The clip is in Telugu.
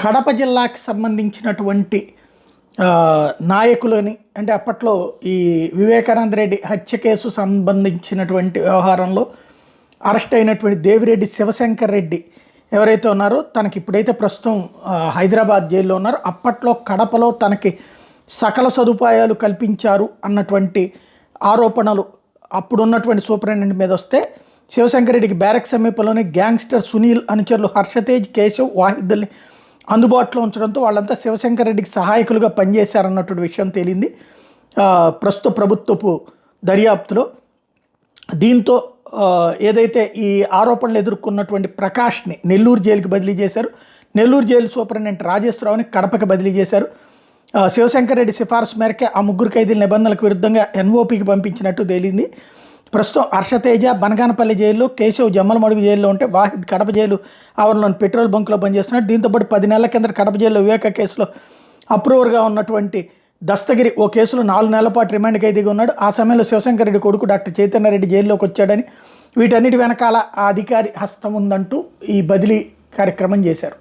కడప జిల్లాకి సంబంధించినటువంటి నాయకులని అంటే అప్పట్లో ఈ వివేకానంద రెడ్డి హత్య కేసు సంబంధించినటువంటి వ్యవహారంలో అరెస్ట్ అయినటువంటి దేవిరెడ్డి శివశంకర్ రెడ్డి ఎవరైతే ఉన్నారో తనకి ఇప్పుడైతే ప్రస్తుతం హైదరాబాద్ జైల్లో ఉన్నారో అప్పట్లో కడపలో తనకి సకల సదుపాయాలు కల్పించారు అన్నటువంటి ఆరోపణలు అప్పుడున్నటువంటి సూపరింటెండెంట్ మీద వస్తే శివశంకర్ రెడ్డికి బ్యారక్ సమీపంలోనే గ్యాంగ్స్టర్ సునీల్ అనుచరులు హర్షతేజ్ కేశవ్ వాహిద్ని అందుబాటులో ఉంచడంతో వాళ్ళంతా శివశంకర్ రెడ్డికి సహాయకులుగా పనిచేశారన్నటువంటి విషయం తేలింది ప్రస్తుత ప్రభుత్వపు దర్యాప్తులో. దీంతో ఏదైతే ఈ ఆరోపణలు ఎదుర్కొన్నటువంటి ప్రకాష్ని నెల్లూరు జైలుకి బదిలీ చేశారు. నెల్లూరు జైలు సూపరింటెండెంట్ రాజేశ్వరరావుని కడపకి బదిలీ చేశారు. శివశంకర్ రెడ్డి సిఫార్సు మేరకే ఆ ముగ్గురు ఖైదీల నిబంధనలకు విరుద్ధంగా ఎన్ఓపికి పంపించినట్టు తేలింది. ప్రస్తుతం హర్షతేజ బనగానపల్లి జైల్లో, కేశవ్ జమ్మలమడుగు జైల్లో ఉంటే వాహిద్ కడప జైలు ఆవరణలోని పెట్రోల్ బంకులో పనిచేస్తున్నాడు. దీంతోపాటు 10 నెలల కింద కడప జైల్లో వివేక కేసులో అప్రూవర్గా ఉన్నటువంటి దస్తగిరి ఓ కేసులో 4 నెలల పాటు రిమాండ్ ఖైదీగా ఉన్నాడు. ఆ సమయంలో శివశంకర్ రెడ్డి కొడుకు డాక్టర్ చైతన్యరెడ్డి జైల్లోకి వచ్చాడని, వీటన్నిటి వెనకాల ఆ అధికారి హస్తం ఉందంటూ ఈ బదిలీ కార్యక్రమం చేశారు.